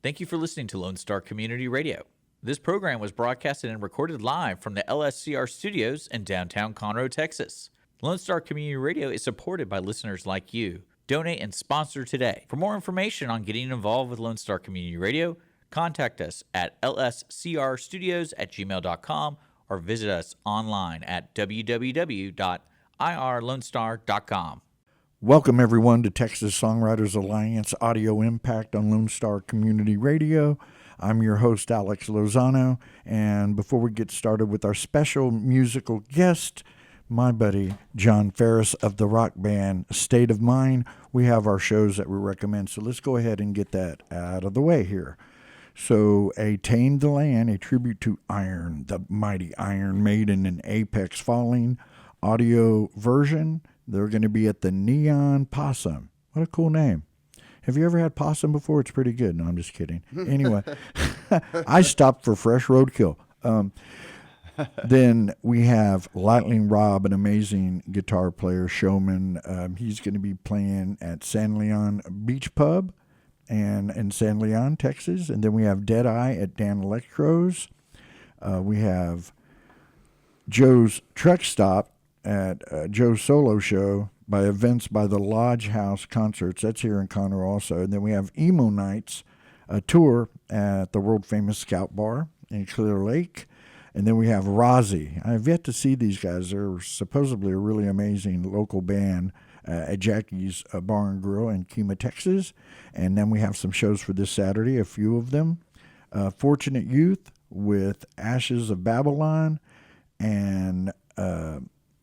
Thank you for listening to Lone Star Community Radio. This program was broadcasted and recorded live from the LSCR studios in downtown Conroe, Texas. Lone Star Community Radio is supported by listeners like you. Donate and sponsor today. For more information on getting involved with Lone Star Community Radio, contact us at lscrstudios@gmail.com or visit us online at www.irlonestar.com. Welcome, everyone, to Texas Songwriters Alliance Audio Impact on Lone Star Community Radio. I'm your host, Alex Lozano, and before we get started with our special musical guest, my buddy John Ferris of the rock band State of Mind, we have our shows that we recommend, so let's go ahead and get that out of the way here. So, A Tame the Land, a tribute to Iron, the mighty Iron Maiden and Apex Falling audio version. They're going to be at the Neon Possum. What a cool name. Have you ever had possum before? It's pretty good. No, I'm just kidding. Anyway, I stopped for fresh roadkill. Then we have Lightning Rob, an amazing guitar player, showman. He's going to be playing at San Leon Beach Pub and in San Leon, Texas. And then we have Deadeye at Dan Electro's. We have Joe's Truck Stop at Joe's Solo Show by Events by the Lodge House Concerts. That's here in Conroe also. And then we have Emo Nights, a tour at the world-famous Scout Bar in Clear Lake. And then we have Rozzy. I've yet to see these guys. They're supposedly a really amazing local band at Jackie's Bar and Grill in Kemah, Texas. And then we have some shows for this Saturday, a few of them. Fortunate Youth with Ashes of Babylon and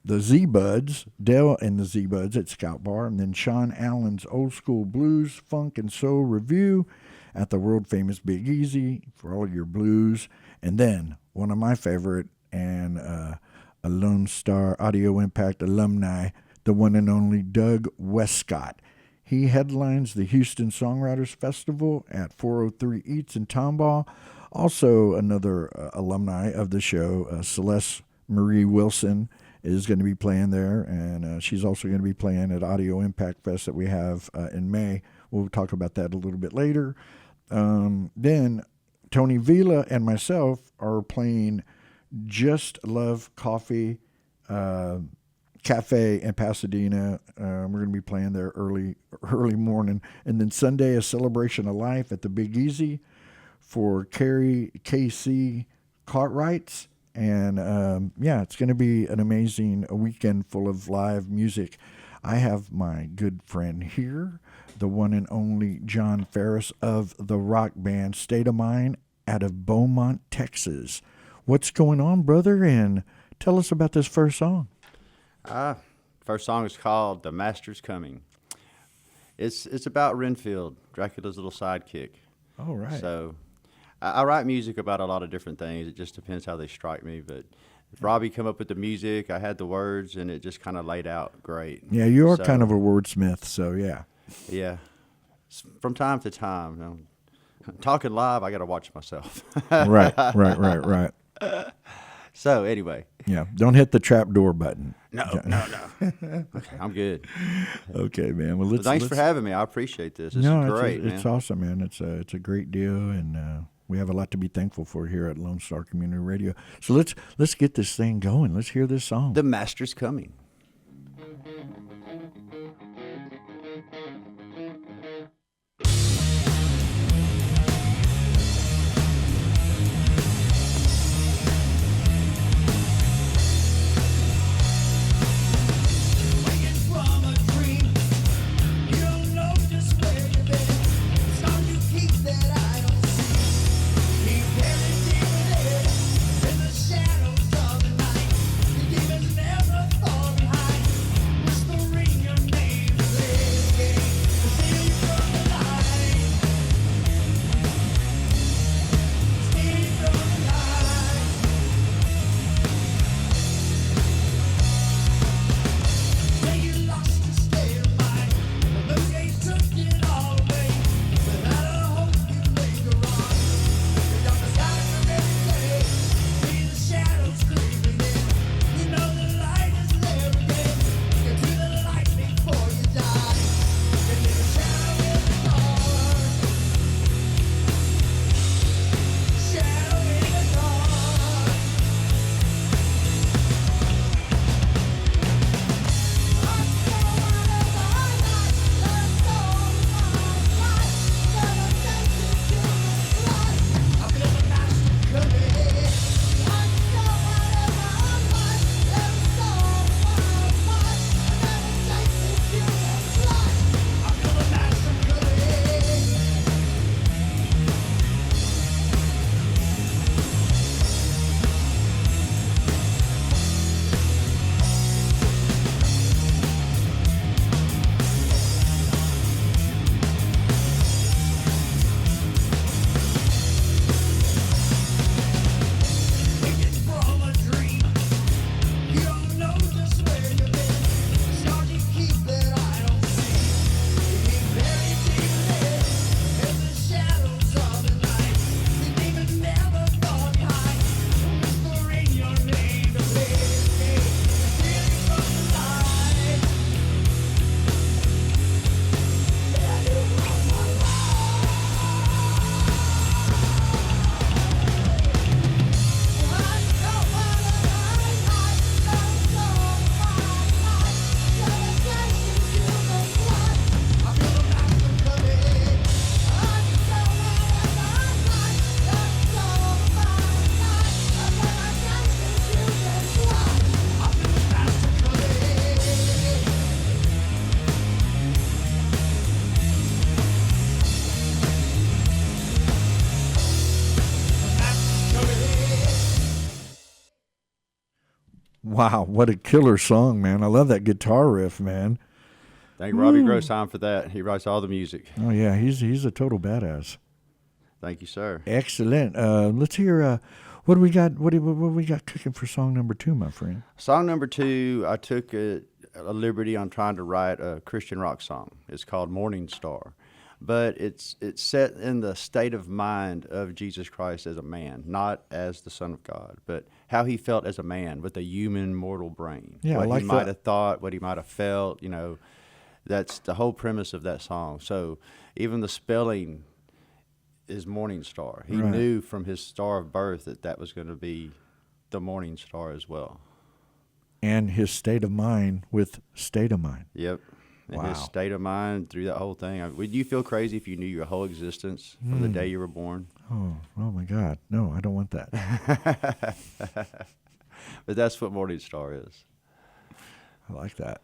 the Z-Buds, Dell and the Z-Buds at Scout Bar, and then Sean Allen's Old School Blues, Funk, and Soul Review at the world-famous Big Easy for all of your blues. And then one of my favorite and a Lone Star Audio Impact alumni, the one and only Doug Westcott. He headlines the Houston Songwriters Festival at 403 Eats in Tomball. Also another alumni of the show, Celeste Marie Wilson, is going to be playing there, and she's also going to be playing at Audio Impact Fest that we have in May. We'll talk about that a little bit later. Then Tony Vila and myself are playing Just Love Coffee Cafe in Pasadena. We're going to be playing there early morning. And then Sunday, a celebration of life at the Big Easy for Carrie KC Cartwrights. And, it's going to be an amazing weekend full of live music. I have my good friend here, the one and only John Ferris of the rock band State of Mind out of Beaumont, Texas. What's going on, brother? And tell us about this first song. First song is called The Master's Coming. It's about Renfield, Dracula's little sidekick. All right. So I write music about a lot of different things. It just depends how they strike me. But if Robbie come up with the music, I had the words, and it just kind of laid out great. Yeah, you are kind of a wordsmith, so yeah. Yeah. From time to time. You know, talking live, I got to watch myself. Right. So anyway. Yeah, don't hit the trapdoor button. No. Okay, I'm good. Okay, man. Well, thanks for having me. I appreciate this. This is great, man. It's awesome, man. It's a great deal, and we have a lot to be thankful for here at Lone Star Community Radio. So let's get this thing going. Let's hear this song. The Master's Coming. Shadows of the night, the demons never thought Wow, what a killer song, man. I love that guitar riff, man. Thank Robbie Grosheim for that. He writes all the music. Oh, yeah, he's a total badass. Thank you, sir. Excellent. Let's hear what do we got? What do we got cooking for song number 2, my friend? Song number 2, I took a liberty on trying to write a Christian rock song. It's called Morning Star. But it's set in the state of mind of Jesus Christ as a man, not as the Son of God, but how he felt as a man with a human mortal brain. Yeah, what I like he might that. have thought, what he might have felt, that's the whole premise of that song. So even the spelling is Morning Star. He Right. knew from his star of birth that was going to be the morning star as well. And his state of mind with state of mind. Yep. And his Wow. state of mind through that whole thing. Would you feel crazy if you knew your whole existence from the day you were born? Oh my God. No, I don't want that. But that's what Morning Star is. I like that.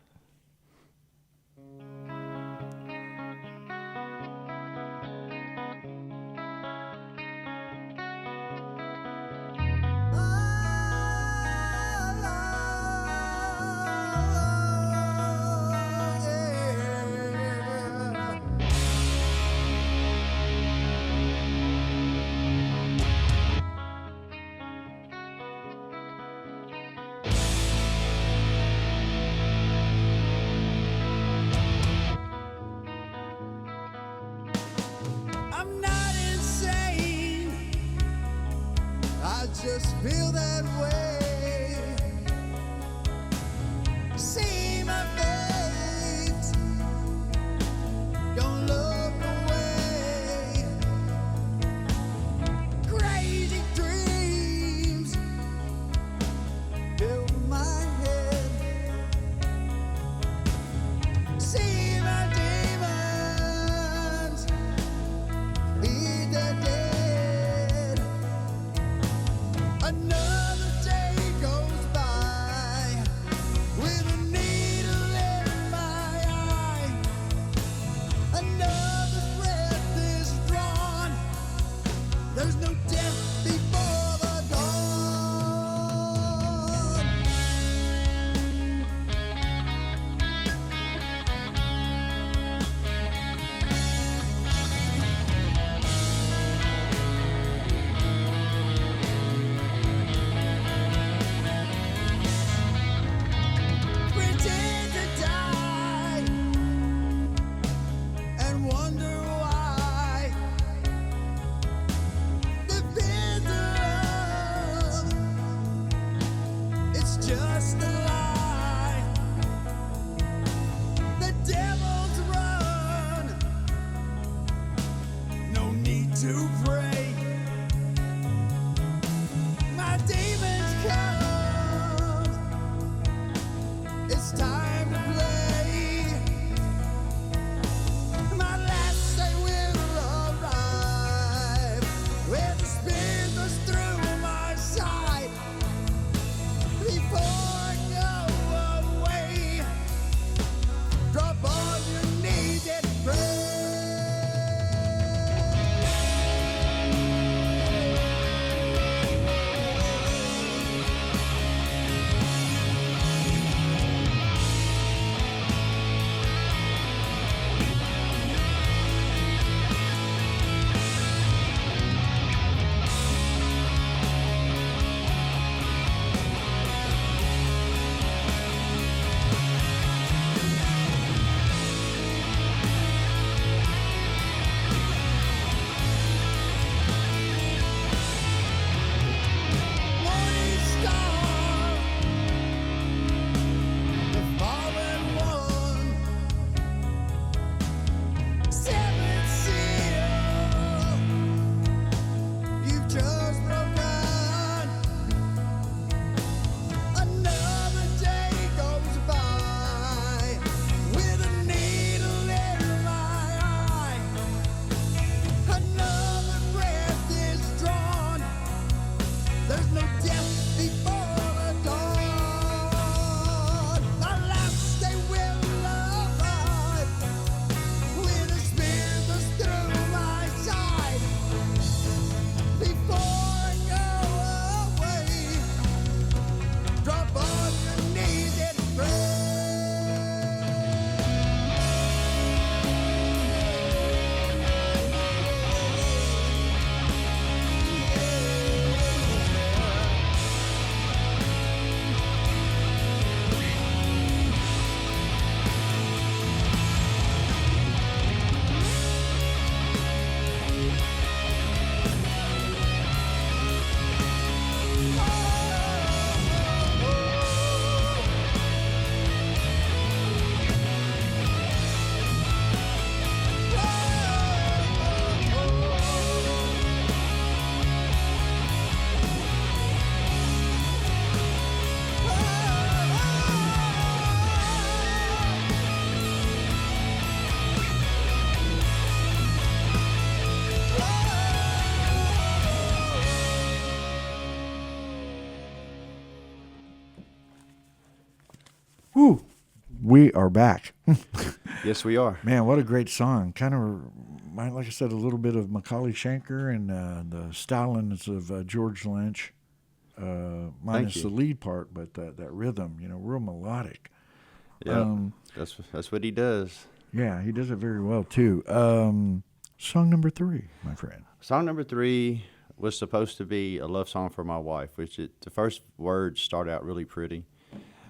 We are back. Yes, we are. Man, what a great song. Kind of, like I said, a little bit of Macaulay Schenker and the stylings of George Lynch, minus the lead part, but that rhythm, real melodic. Yeah, that's what he does. Yeah, he does it very well, too. Song number 3, my friend. Song number 3 was supposed to be a love song for my wife, the first words start out really pretty.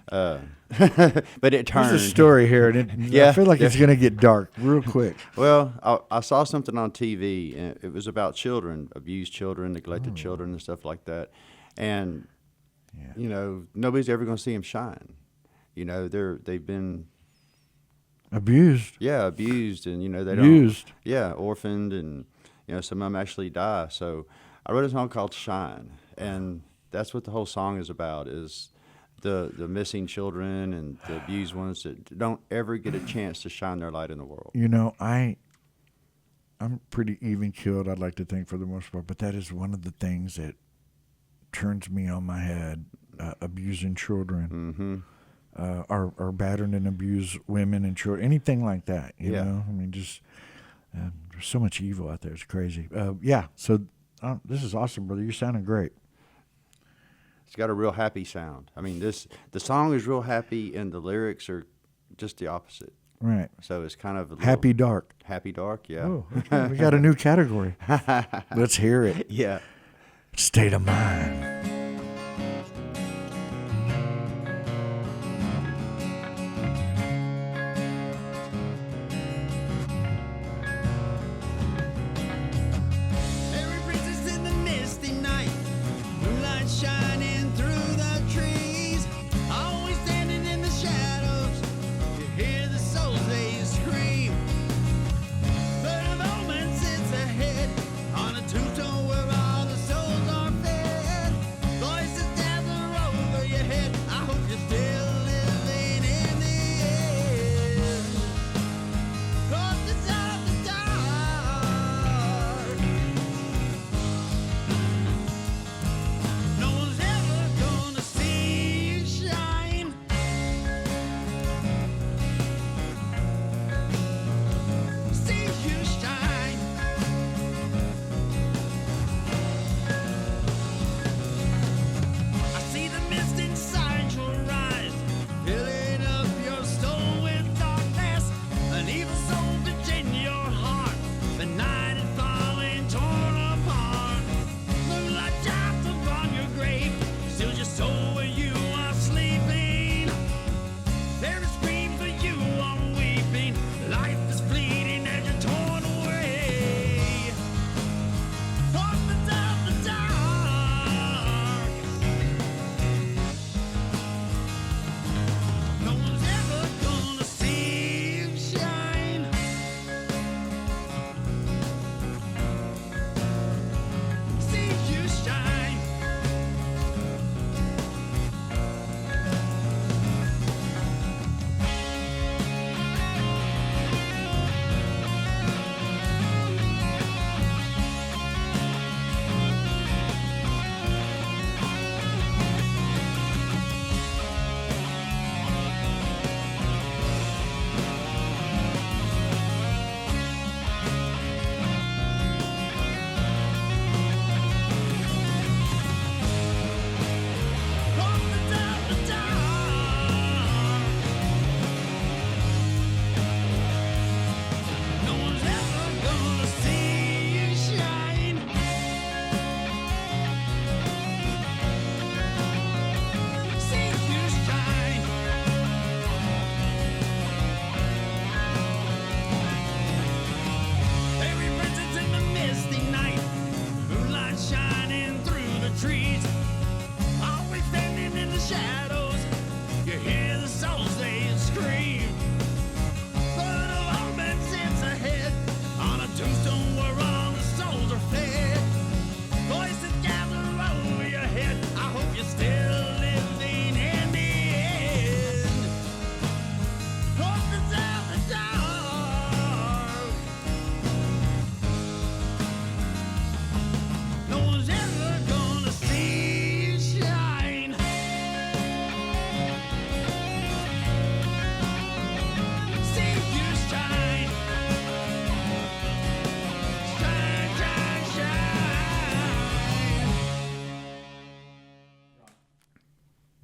But it turned. There's a story here, and I feel like it's going to get dark real quick. Well, I saw something on TV, and it was about children, abused children, neglected children, and stuff like that. And, nobody's ever going to see them shine. They've been abused. Yeah, abused, and, they used. don't. Yeah, orphaned, and, some of them actually die. So I wrote a song called Shine, and that's what the whole song is about, is the missing children and the abused ones that don't ever get a chance to shine their light in the world. I'm pretty even-keeled, I'd like to think, for the most part, but that is one of the things that turns me on my head, abusing children, or battering and abused women and children, anything like that, you know? I mean, just there's so much evil out there. It's crazy. So this is awesome, brother. You're sounding great. It's got a real happy sound. I mean, the song is real happy, and the lyrics are just the opposite. Right. So it's kind of happy dark. Happy dark, yeah. Oh, okay. We got a new category. Let's hear it. Yeah. State of Mind.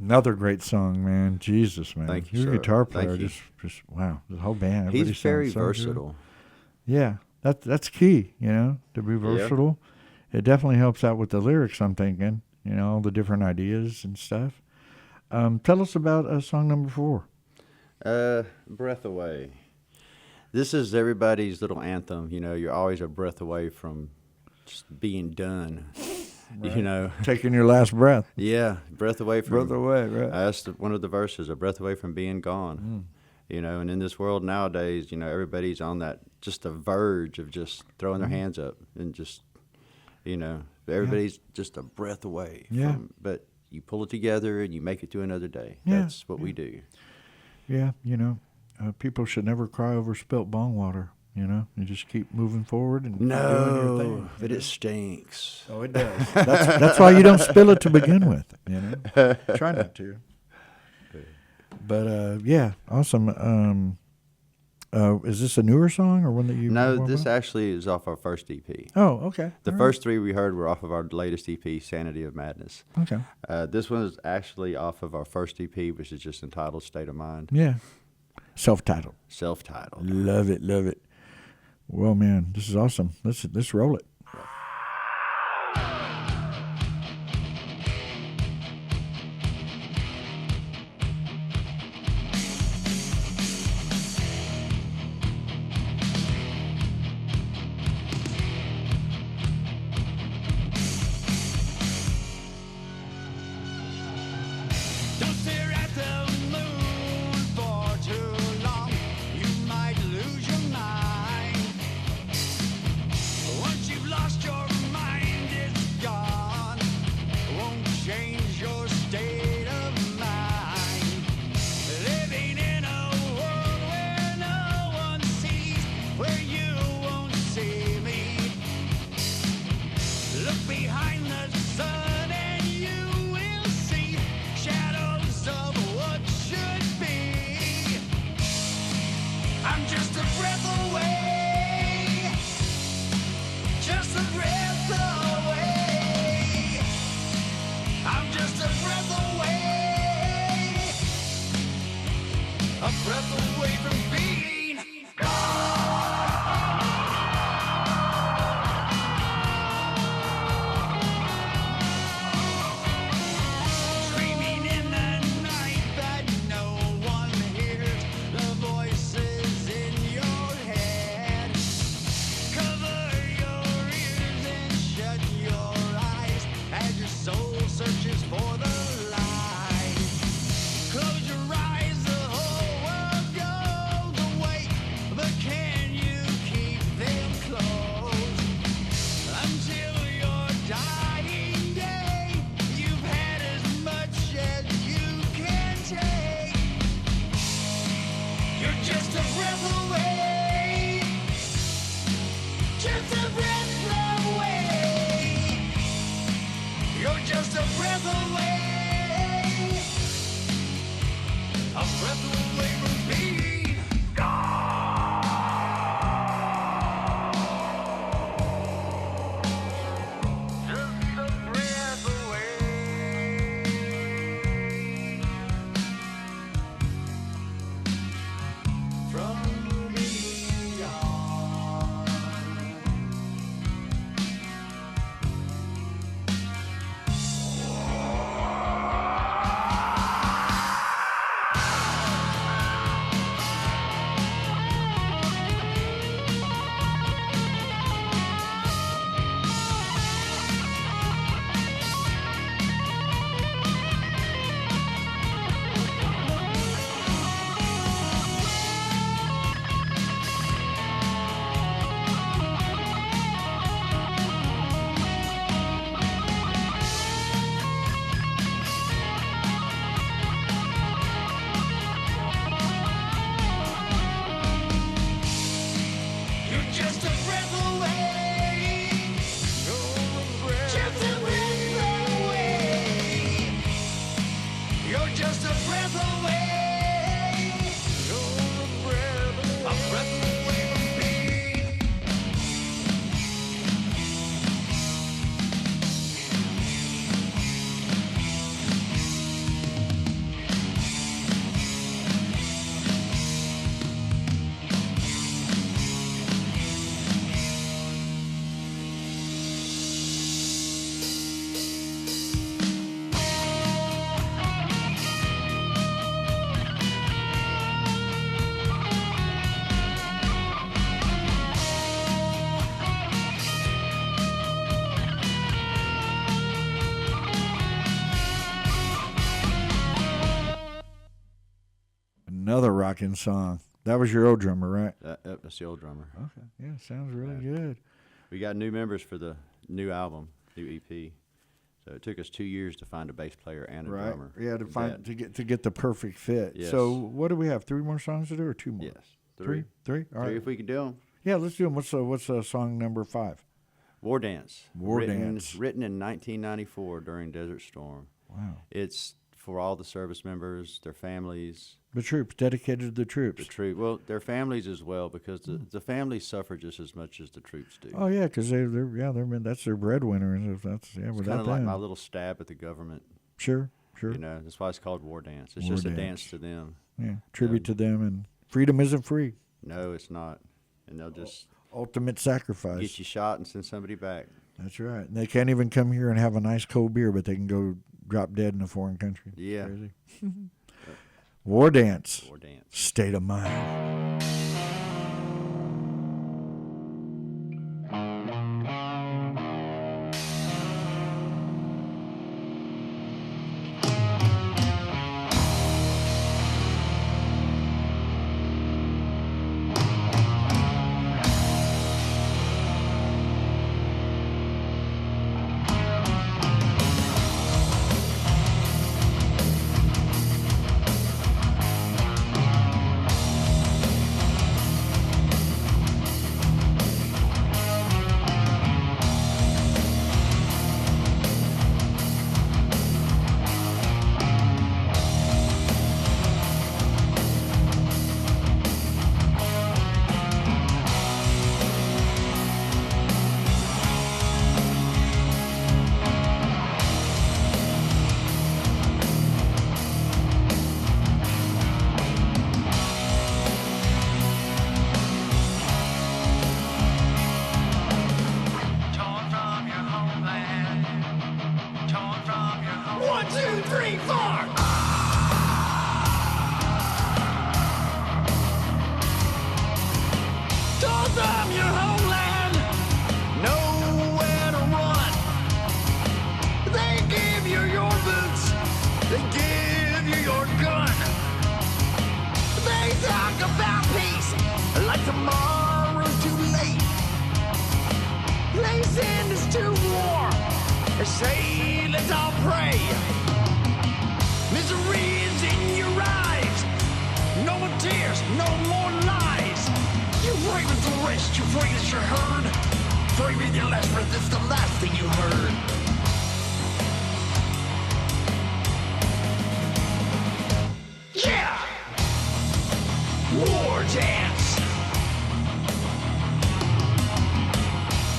Another great song, man. Jesus, man. Thank you, Your sir. guitar Thank player you. just wow. The whole band. He's everybody very sounds so good. versatile. Yeah, that's key. To be versatile. It definitely helps out with the lyrics. I'm thinking. All the different ideas and stuff. Tell us about song number 4. Breath Away. This is everybody's little anthem. You're always a breath away from just being done. Right. Taking your last breath. Yeah, breath away from. Breath away, right? That's one of the verses, a breath away from being gone. And in this world nowadays, everybody's on that, just the verge of just throwing their hands up and just, everybody's just a breath away. Yeah. But you pull it together and you make it to another day. Yeah. That's what we do. Yeah, people should never cry over spilt bong water. You just keep moving forward and doing your thing. But it stinks. Oh, it does. That's why you don't spill it to begin with. Try not to. But yeah, awesome. Is this a newer song or one that you? No, this actually is off our first EP. Oh, okay. The first 3 we heard were off of our latest EP, Sanity of Madness. Okay. This one is actually off of our first EP, which is just entitled State of Mind. Yeah. Self-titled. Self-titled. Love it, love it. Well, man, this is awesome. Let's roll it. Don't stare at the moon for too long. You might lose your mind. Once you've lost your mind, it's gone. Won't change your state of mind. Living in a world where no one sees, where you won't see me. Look behind the sun and you will see shadows of what should be. I'm just a breath away, just a breath away. I'm just a breath away, a breath away from being screaming in the night that no one hears, the voices in your head. Cover your ears and shut your eyes as your soul searches for the light. Close your eyes, the whole world goes away, but can you keep them closed until your dying day? You've had as much as you can take. You're just a breath away, just a breath away. You're just a breath away, a breath away from being just a breath away from being gone. Another rocking song. That was your old drummer, right? That's the old drummer. Okay. Yeah, sounds really good. We got new members for the new album, new EP. So it took us 2 years to find a bass player and a Right. drummer. Yeah, to for find that. to get the perfect fit. Yes. So what do we have? 3 more songs to do, or 2 more? Yes. Three. All Three right. if we can do them. Yeah, let's do them. What's song number 5? War Dance. War written, Dance. Written in 1994 during Desert Storm. Wow. It's for all the service members, their families, The troops, dedicated to the troops. the troop. Well, their families as well, because the families suffer just as much as the troops do. Oh yeah, because they're that's their breadwinner. And if that's it's kind without of like them. my little stab at the government. Sure. You know, that's why it's called War Dance. It's War just a Dance. dance to them. Yeah, tribute to them, and freedom isn't free. No, it's not. And they'll just Ultimate sacrifice. get you shot and send somebody back. That's right. And they can't even come here and have a nice cold beer, but they can go drop dead in a foreign country. Yeah. Crazy. War Dance. War Dance. State of Mind. Torn from your homeland. Torn from your homeland. 1, 2, 3, 4. Torn from your homeland. Nowhere to run. They give you your boots. They give you your gun. They talk about peace like tomorrow's too late. They send us to war. They say, let's all pray. Misery is in your eyes. No more tears, no more lies. You pray with the rest, you pray that you're heard. Pray with your last breath, it's the last thing you heard. Yeah! War Dance!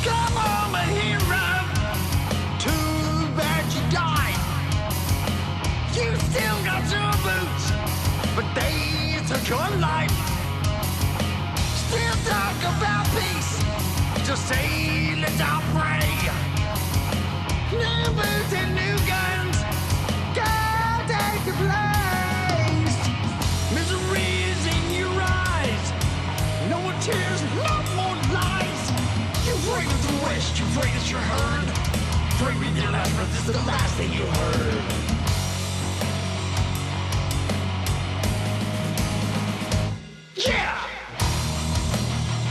Come on, my hero! Too bad you died. You still got your boots, but they took your life. Still talk about peace. Just say, let's all pray. New boots and new guns. Go take your place. Misery is in your eyes. No more tears, no more lies. You pray with the rest, you pray that you're heard. Pray with your last breath, this is the last thing you heard. Yeah!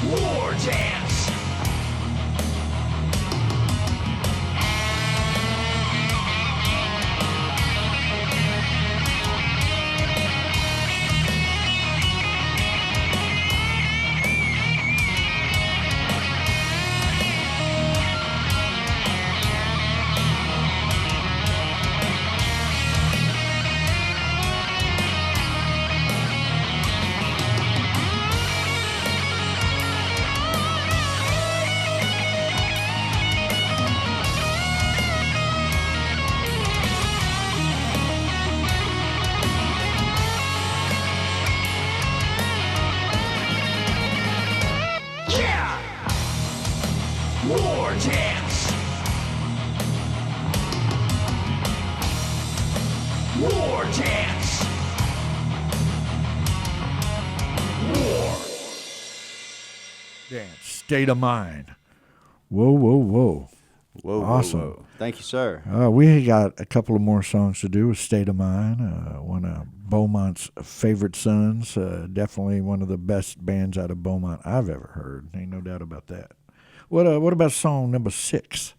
War Dance! Yeah! War Dance! War Dance! War! Dance. State of Mind. Whoa, whoa, whoa. Whoa, Awesome. whoa, whoa. Thank you, sir. We got a couple of more songs to do with State of Mind, one of Beaumont's favorite sons. Definitely one of the best bands out of Beaumont I've ever heard. Ain't no doubt about that. What about song number 6?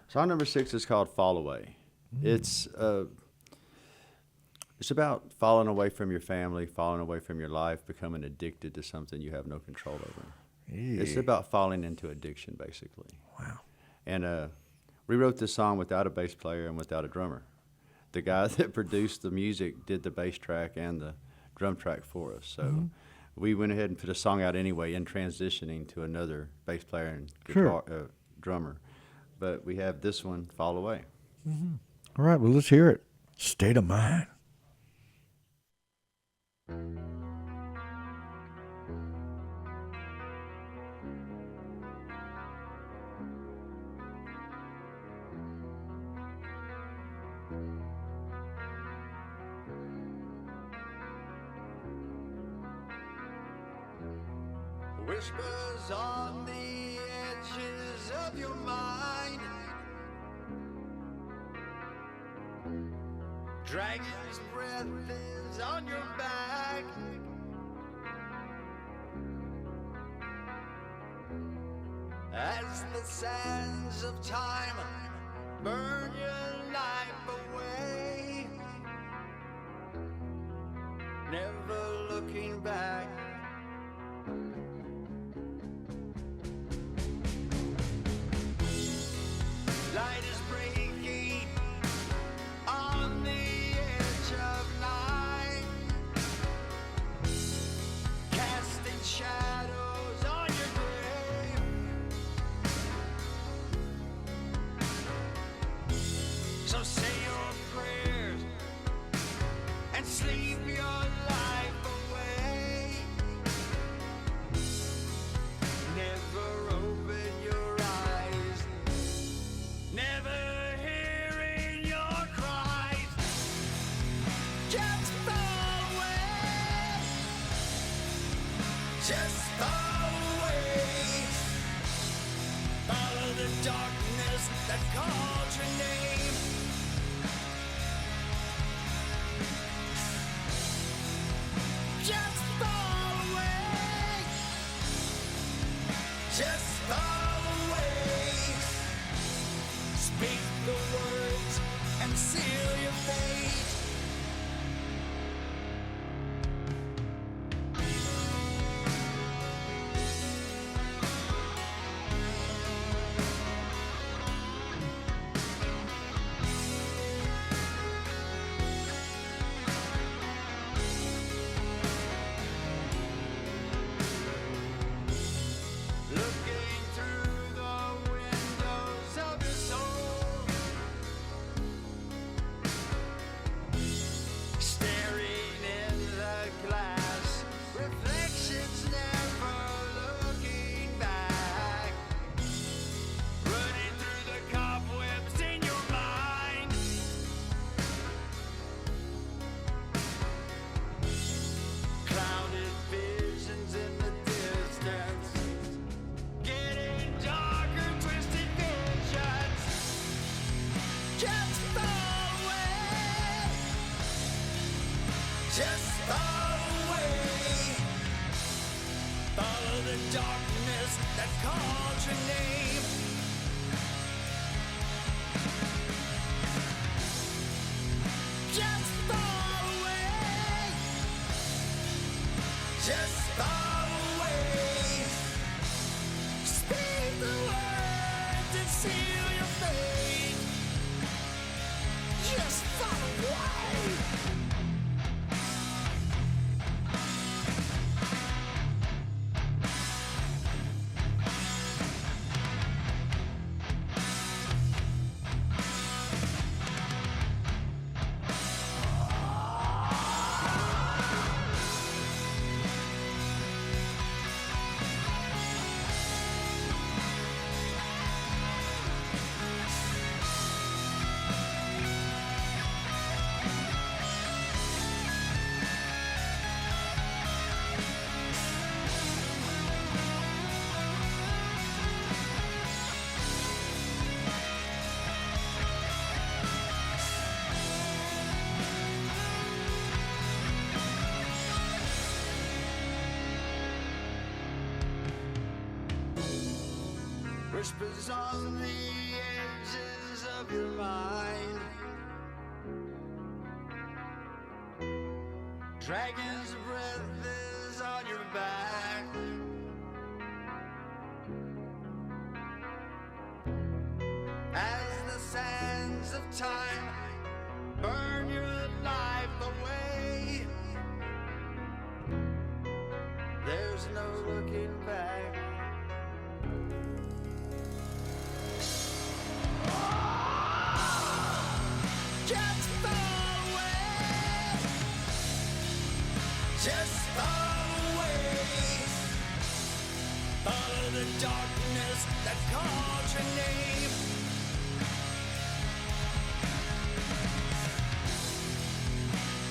Song number 6 is called Fall Away. It's about falling away from your family, falling away from your life, becoming addicted to something you have no control over. Yeah. It's about falling into addiction, basically. Wow. And we wrote this song without a bass player and without a drummer. The guy that produced the music did the bass track and the drum track for us. So we went ahead and put a song out anyway in transitioning to another bass player and guitar, drummer. But we have this one, Fall Away. All right, well, let's hear it. State of Mind. Whispers on the edges of your mind, dragon's breath is on your back. As the sands of time burn your life away, never looking back. Light is breaking on the edge of night, casting shadows on your grave. So say your prayers and sleep your life away. Never open your eyes, never hearing your cries. Just fall away, just fall away. Follow the darkness that calls your name. Just fall away, just fall away. Speak the words and seal your fate. Looking through the windows of your soul, staring in the glass, reflections never looking back, running through the cobwebs in your mind, clouded visions in the distance, getting darker, twisted visions. Just fall away, just fall away. Follow the darkness that calls your name. Just fall away, just fall away. Speak the words and seal your fate. Just fall away. whispers on the edges of your mind. Dragon's breath is on your back. As the sands of time burn your life away, there's no looking back. Just fall away. Just fall away. Follow the darkness that calls your name.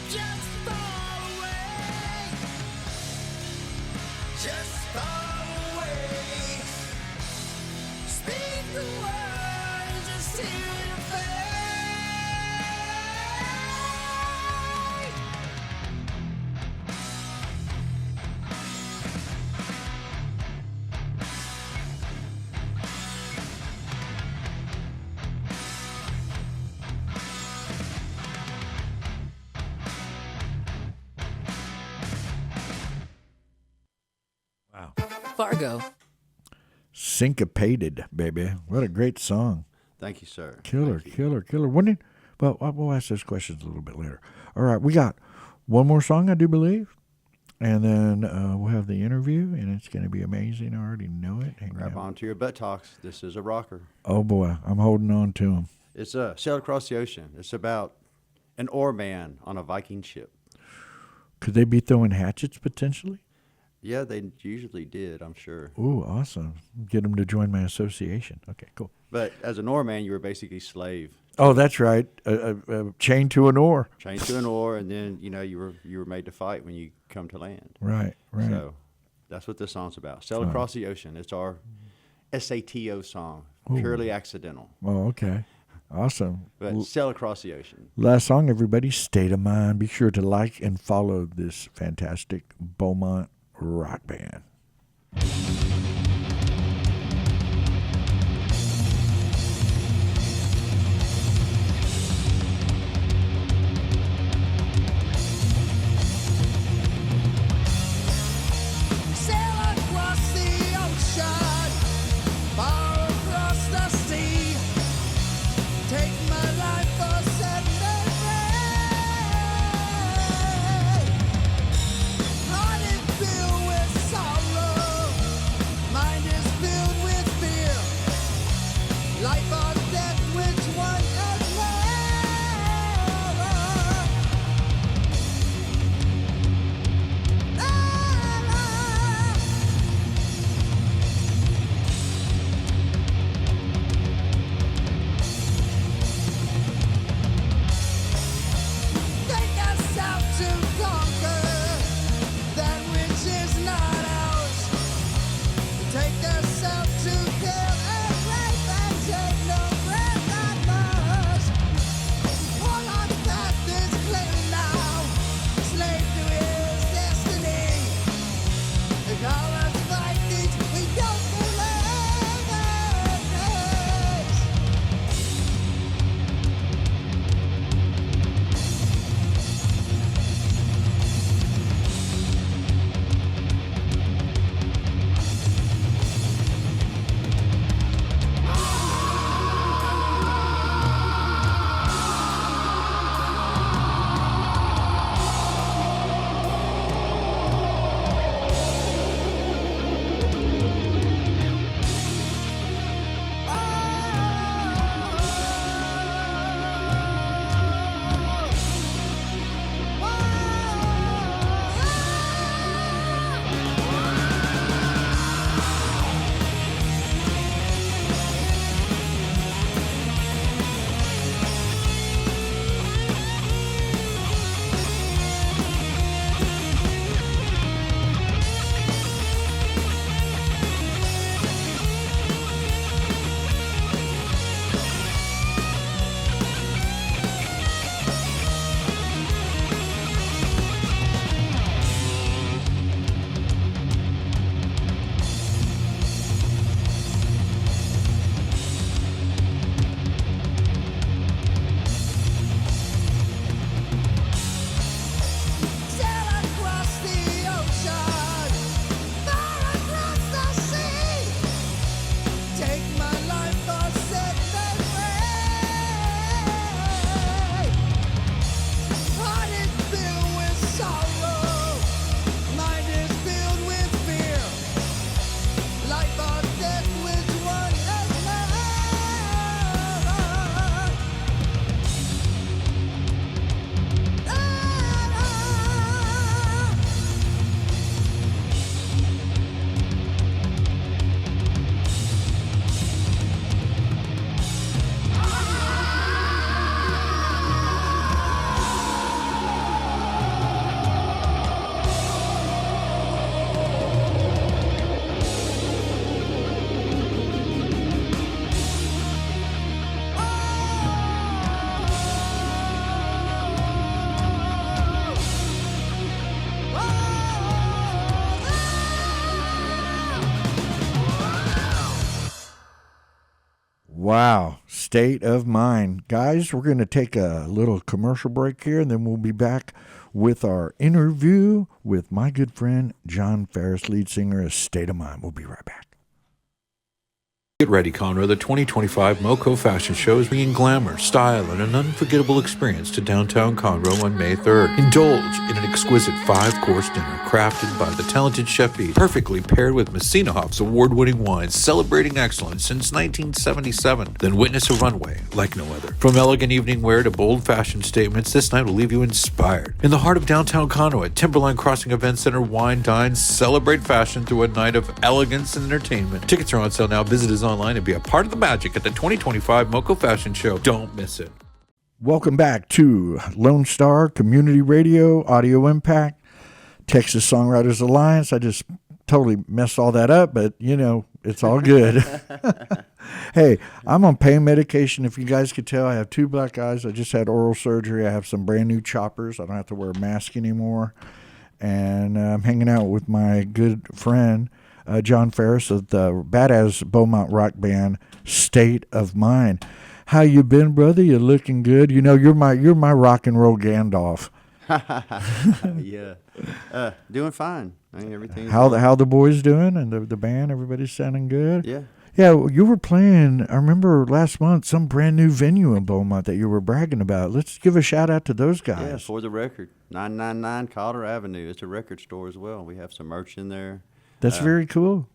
Just fall away. Just fall away. Speak the words and see your fate. Fargo. Syncopated, baby. What a great song. Thank you, sir. Killer, Thank you. killer. Wouldn't it? Well, we'll ask those questions a little bit later. All right, we got one more song, I do believe. And then we'll have the interview, and it's going to be amazing. I already know it. Hang Grab on. onto your buttocks. This is a rocker. Oh, boy. I'm holding on to him. It's Sailed Across the Ocean. It's about an oarman on a Viking ship. Could they be throwing hatchets potentially? Yeah, they usually did, I'm sure. Ooh, awesome. Get them to join my association. Okay, cool. But as an oarman, you were basically slave. Oh, that's right. Chained to an oar. Chained to an oar, and then, you were made to fight when you come to land. Right. So that's what this song's about. Sail Across the Ocean. It's our SATO song, purely accidental. Oh, okay. Awesome. But Sail Across the Ocean. Last song, everybody, State of Mind. Be sure to like and follow this fantastic Beaumont rock band. Sail across the ocean, far across the sea. Take my life for Sunday. Heart is filled with sorrow. Wow. State of Mind. Guys, we're going to take a little commercial break here, and then we'll be back with our interview with my good friend John Ferris, lead singer of State of Mind. We'll be right back. Get ready, Conroe. The 2025 MoCo Fashion Show is bringing glamour, style, and an unforgettable experience to downtown Conroe on May 3rd. Indulge in an exquisite 5-course dinner crafted by the talented Chef E, perfectly paired with Messina Hoff's award-winning wines, celebrating excellence since 1977. Then witness a runway like no other. From elegant evening wear to bold fashion statements, this night will leave you inspired. In the heart of downtown Conroe at Timberline Crossing Event Center, wine, dine, celebrate fashion through a night of elegance and entertainment. Tickets are on sale now. Visit us online and be a part of the magic at the 2025 MoCo Fashion Show. Don't miss it. Welcome back to Lone Star Community Radio, Audio Impact, Texas Songwriters Alliance. I just totally messed all that up, but, you know, it's all good. Hey, I'm on pain medication. If you guys could tell, I have 2 black eyes. I just had oral surgery. I have some brand new choppers. I don't have to wear a mask anymore. And I'm hanging out with my good friend, John Ferris of the badass Beaumont rock band State of Mind. How you been, brother? You looking good? You know, you're my rock and roll Gandalf. Yeah. Doing fine. I mean, everything's How the boys doing and the band? Everybody's sounding good? Yeah. Yeah, you were playing, I remember last month, some brand new venue in Beaumont that you were bragging about. Let's give a shout out to those guys. Yeah, For the Record. 999 Calder Avenue. It's a record store as well. We have some merch in there. That's very cool.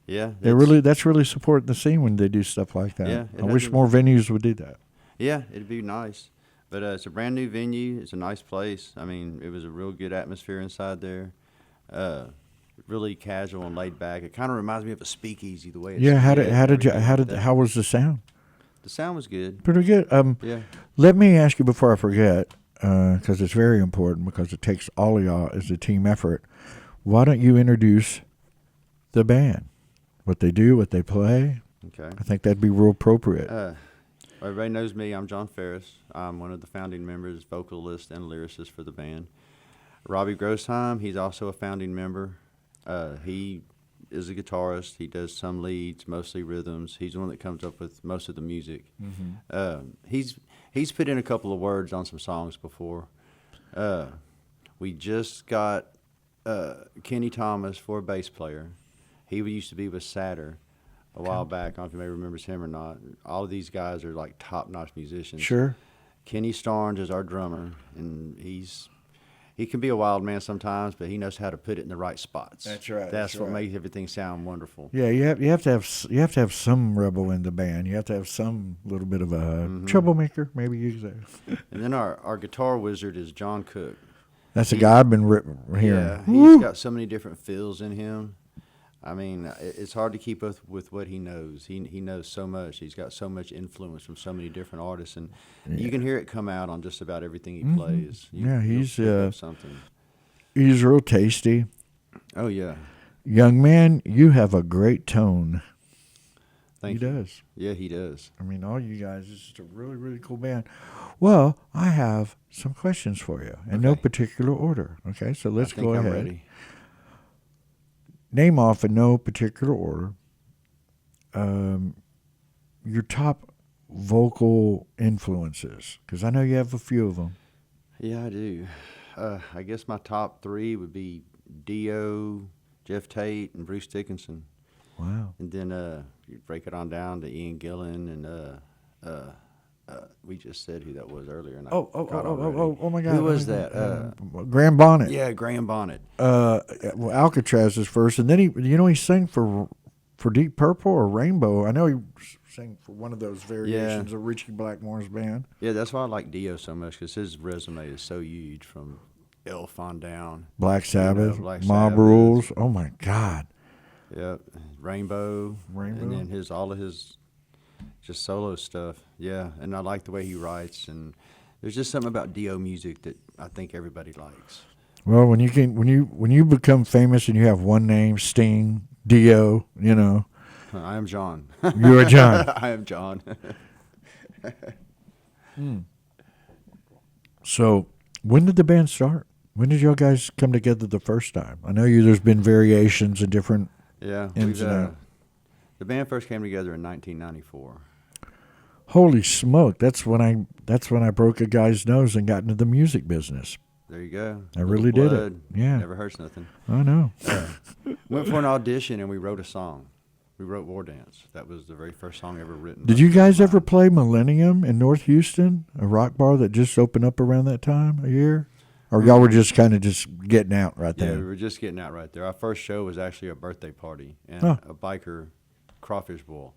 Yeah. That's really supporting the scene when they do stuff like that. Yeah, I wish more venues would do that. Yeah, it'd be nice. But it's a brand new venue. It's a nice place. I mean, it was a real good atmosphere inside there. Really casual and laid back. It kind of reminds me of a speakeasy the way it's Yeah, lit. how was the sound? The sound was good. Pretty good. Yeah. Let me ask you before I forget, because it's very important, because it takes all of y'all as a team effort. Why don't you introduce the band, what they do, what they play? Okay. I think that'd be real appropriate. Everybody knows me. I'm John Ferris. I'm one of the founding members, vocalist, and lyricist for the band. Robbie Grossheim, he's also a founding member. He is a guitarist. He does some leads, mostly rhythms. He's the one that comes up with most of the music. Mm-hmm. He's put in a couple of words on some songs before. We just got Kenny Thomas for a bass player. He used to be with Stāte a while back. I don't know if you may remember him or not. All of these guys are like top-notch musicians. Sure. Kenny Starnes is our drummer, and he can be a wild man sometimes, but he knows how to put it in the right spots. That's right. That's what makes everything sound wonderful. Yeah, you have to have some rebel in the band. You have to have some little bit of a troublemaker, maybe you could say. And then our guitar wizard is John Cook. That's a guy I've been hearing. Yeah, he's got so many different feels in him. I mean, it's hard to keep up with what he knows. He knows so much. He's got so much influence from so many different artists, and you can hear it come out on just about everything he plays. He's something. He's real tasty. Oh yeah, young man, you have a great tone. Thank you. you. He does. Yeah, he does. I mean, all you guys, it's just a really, really cool band. Well, I have some questions for you in no particular order. Okay, so let's go ahead. I'm ready. Name off in no particular order your top vocal influences, because I know you have a few of them. Yeah, I do. I guess my top 3 would be Dio, Jeff Tate, and Bruce Dickinson. Wow. And then you break it on down to Ian Gillan, and we just said who that was earlier. And Oh my God. Who was that? Graham Bonnet. Yeah, Graham Bonnet. Well, Alcatraz is first, and then he sang for Deep Purple or Rainbow. I know he sang for one of those variations of Richie Blackmore's band. Yeah, that's why I like Dio so much, because his resume is so huge, from Elf on down. Black Sabbath, Black Mob Sabbath. Rules. Oh my God. Yep, Rainbow, and then all of his just solo stuff. Yeah, and I like the way he writes, and there's just something about Dio music that I think everybody likes. Well, when you become famous and you have one name, Sting, Dio, I am John. You are John. I am John. So, when did the band start? When did y'all guys come together the first time? I know there's been variations and different. Yeah, ins and outs. the band first came together in 1994. Holy smoke! That's when I broke a guy's nose and got into the music business. There you go. I really did it. Blood. Yeah. Never hurts nothing. I know. Went for an audition and we wrote a song. We wrote War Dance. That was the very first song ever written. Did you guys ever play Millennium in North Houston, a rock bar that just opened up around that time a year? Or y'all were just kind of just getting out right Yeah, there? we were just getting out right there. Our first show was actually a birthday party and Oh. a biker crawfish boil.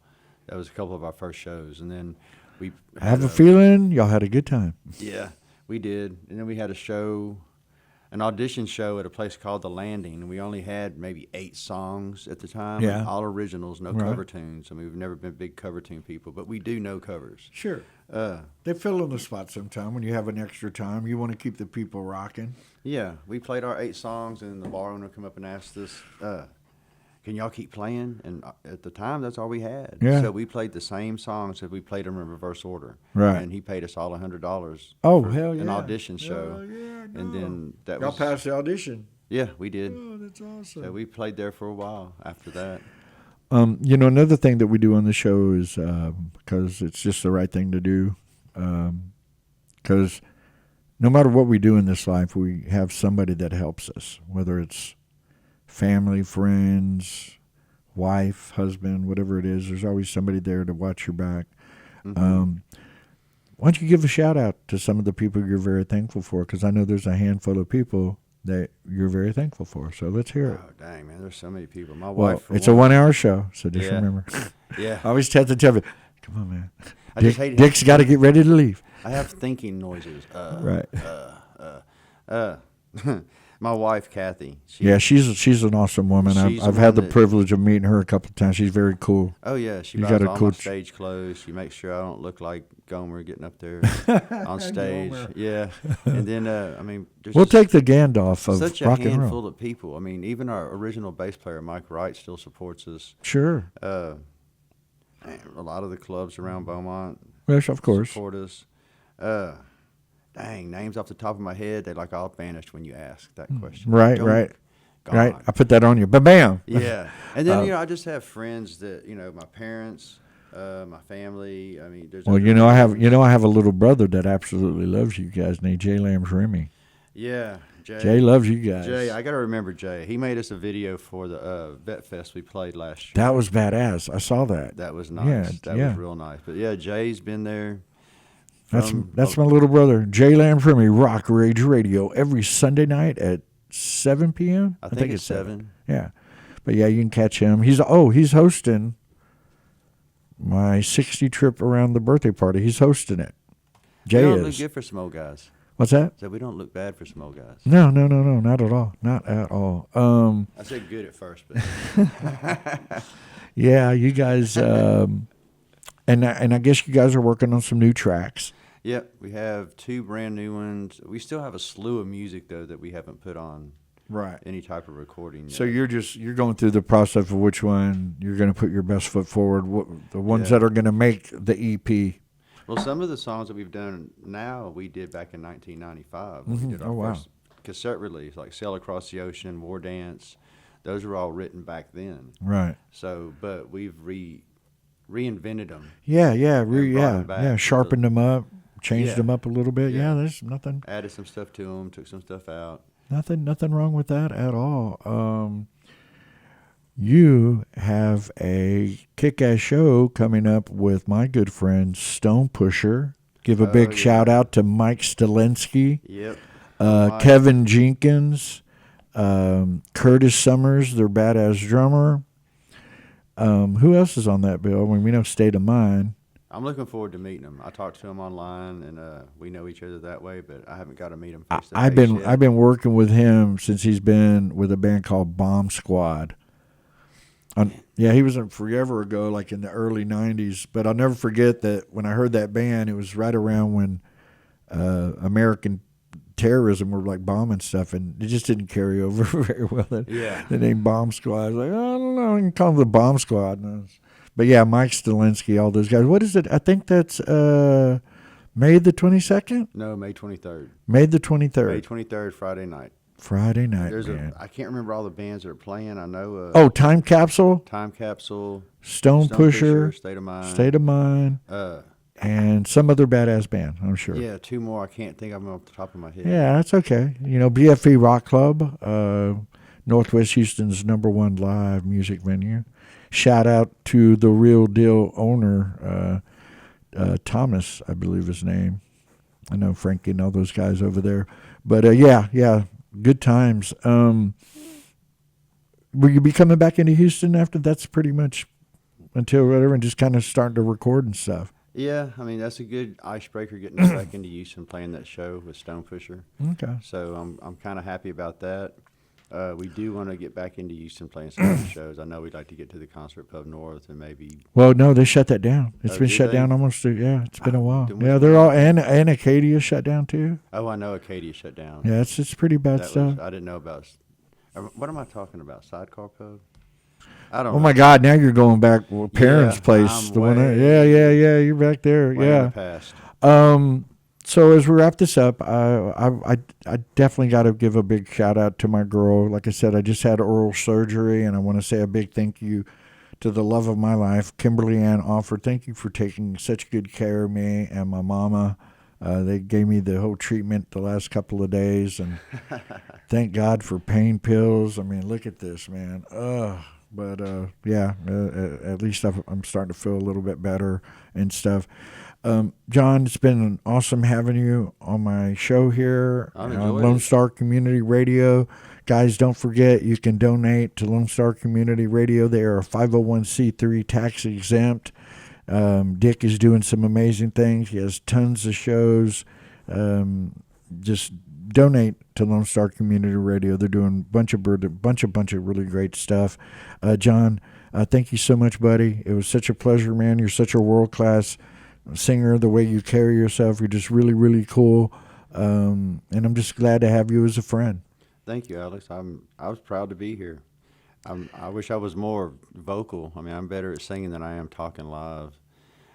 That was a couple of our first shows. And then we I have a feeling y'all had a good time. Yeah, we did. And then we had a show, an audition show at a place called The Landing. And we only had maybe 8 songs at the time. Yeah. All originals, no Right. cover tunes. I mean, we've never been big cover tune people, but we do know covers. Sure. They fill in the spot sometime when you have an extra time. You want to keep the people rocking. Yeah, we played our 8 songs, and the bar owner come up and asked us, can y'all keep playing? And at the time, that's all we had. Yeah. So we played the same songs, if we played them in reverse order. Right. And he paid us all $100 Oh, for hell an yeah. audition show. And then that Y'all was... passed the audition. Yeah, we did. Oh, that's awesome. So we played there for a while after that. Another thing that we do on the show is because it's just the right thing to do. Because no matter what we do in this life, we have somebody that helps us, whether it's family, friends, wife, husband, whatever it is. There's always somebody there to watch your back. Mm-hmm. Why don't you give a shout out to some of the people you're very thankful for? Because I know there's a handful of people that you're very thankful for. So let's hear it. Oh, dang, man, there's so many people. My Well, wife, for it's a one. 1 hour show, so just Yeah. remember. Yeah. I always have to tell you, come on, man. I just hate it. Dick's got to get ready to leave. I have thinking noises. Right. My wife, Kathy. Yeah, she's an awesome woman. She's I've the had one the that- privilege of meeting her a couple of times. She's very cool. Oh, yeah. She You buys gotta all my coach- stage clothes. She makes sure I don't look like Gomer getting up there on stage. Gomer. Yeah. And then, I mean, there's We'll just take the Gandalf of such a rock and roll. handful of people. I mean, even our original bass player, Mike Wright, still supports us. Sure. Man, a lot of the clubs around Beaumont Yes, of course. support us. Dang, names off the top of my head, they like all vanished when you ask that question. Right, Don't- right. gone. Right. I put that on you. Bam. Yeah. And then, I just have friends that, my parents, my family. I mean, there's Well, other I have people. I have a little brother that absolutely loves you guys named Jay Lambs Remy. Yeah, Jay. Jay loves you guys. Jay, I got to remember Jay. He made us a video for the Vet Fest we played last year. That was badass. I saw that. That was nice. Yeah, That yeah. was real nice. But yeah, Jay's been there. That's from- my little brother, Jay Lambs Remy, Rock Rage Radio, every Sunday night at 7 p.m. I think it's 7. Yeah, but yeah, you can catch him. He's hosting my 60 trip around the birthday party. He's hosting it. Jay We don't look is. good for some old guys. What's that? So we don't look bad for some old guys. No, not at all, not at all. I said good at first, but Yeah, you guys, and I guess you guys are working on some new tracks. yep, we have 2 brand new ones. We still have a slew of music though that we haven't put on Right. any type of recording yet. So you're going through the process of which one you're going to put your best foot forward. The ones Yeah. that are going to make the E EP. Well, some of the songs that we've done now we did back in 1995. when We did our Oh, wow. first cassette release, like "Sail Across the Ocean," "War Dance." Those were all written back then. Right. So, but we've reinvented them, Yeah. brought 'em back. Sharpened them up, changed Yeah. them up a little bit. Yeah. Yeah. There's nothing added some stuff to them, took some stuff out. nothing wrong with that at all. You have a kick-ass show coming up with my good friend Stone Pusher. Give a big yeah. shout out to Mike Stalensky. Yep. Mike. Kevin Jenkins, Curtis Summers, their badass drummer. Who else is on that bill? I mean, we know State of Mind. I'm looking forward to meeting them. I talked to them online, and we know each other that way, but I haven't got to meet them face to face I've been yet. I've been working with him since he's been with a band called Bomb Squad. Yeah, he was forever ago, like in the early '90s. But I'll never forget that when I heard that band, it was right around when American terrorism were like bombing stuff, and it just didn't carry over very well. Yeah. The name Bomb Squad. I was like, I don't know, I can call them the Bomb Squad. But yeah, Mike Stalensky, all those guys. What is it? I think that's May the 22nd? No, May 23rd. May the 23rd. May 23rd, Friday night. Friday night, There's man. I can't remember all the bands that are playing. I know Time Capsule, Time Capsule, Stone Pusher, State of Mind. State of Mind. and some other badass band, I'm sure. Yeah, two more. I can't think of them off the top of my head. Yeah, that's okay. You know, BFE Rock Club, Northwest Houston's #1 live music venue. Shout out to the Real Deal owner, Thomas, I believe his name. I know Frankie and all those guys over there. But yeah, good times. Will you be coming back into Houston after that's pretty much until whatever, and just kind of starting to record and stuff? Yeah, I mean, that's a good icebreaker, getting us back into Houston, playing that show with Stone Pusher. Okay. So I'm kind of happy about that. We do want to get back into Houston, playing some other shows. I know we'd like to get to the Concert Pub North and maybe. Well, no, they shut that down. It's Oh, been did shut they? down almost. It's been a while. Didn't we- Yeah, they're all and Acadia shut down too. Oh, I know Acadia shut down. Yeah, it's pretty bad That stuff. I didn't know about. What am I talking about? Sidecar Pub? I don't Oh know. my God! Now you're going back. Well, parents' Yeah, place. I'm The one. way- Yeah. You're back there. Way in Yeah. the past. So as we wrap this up, I definitely got to give a big shout out to my girl. Like I said, I just had oral surgery, and I want to say a big thank you to the love of my life, Kimberly Ann Offer. Thank you for taking such good care of me and my mama. They gave me the whole treatment the last couple of days, and thank God for pain pills. I mean, look at this, man. But at least I'm starting to feel a little bit better and stuff. John, it's been awesome having you on my show here I've on enjoyed Lone it. Star Community Radio. Guys, don't forget you can donate to Lone Star Community Radio. They are a 501c3 tax exempt. Dick is doing some amazing things. He has tons of shows. Just donate to Lone Star Community Radio. They're doing a bunch of really great stuff. John, thank you so much, buddy. It was such a pleasure, man. You're such a world-class singer. The way you carry yourself, you're just really, really cool. And I'm just glad to have you as a friend. Thank you, Alex. I was proud to be here. I wish I was more vocal. I mean, I'm better at singing than I am talking live.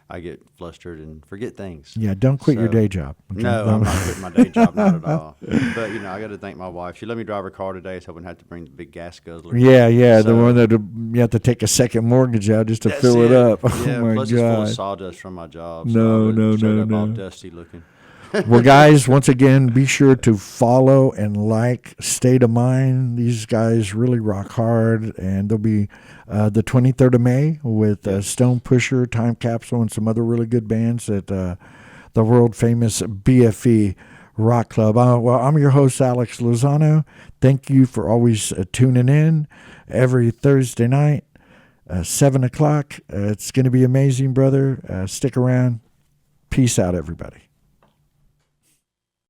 I get flustered and forget things. Yeah, don't quit your So- day job. Okay? No, I'm not quitting my day job, not at all. But, I got to thank my wife. She let me drive her car today, so I wouldn't have to bring the big gas guzzler. Yeah, the So- one that you have to take a second mortgage out just to That's fill it up. Yeah, Oh my plus it's full God. of sawdust from my job. No, I was straight no, up all no. dusty looking. Well, guys, once again, be sure to follow and like State of Mind. These guys really rock hard, and they'll be the 23rd of May with Stone Pusher, Time Capsule, and some other really good bands at the world famous BFE Rock Club. Well, I'm your host, Alex Lozano. Thank you for always tuning in every Thursday night, 7 o'clock. It's going to be amazing, brother. Stick around. Peace out, everybody.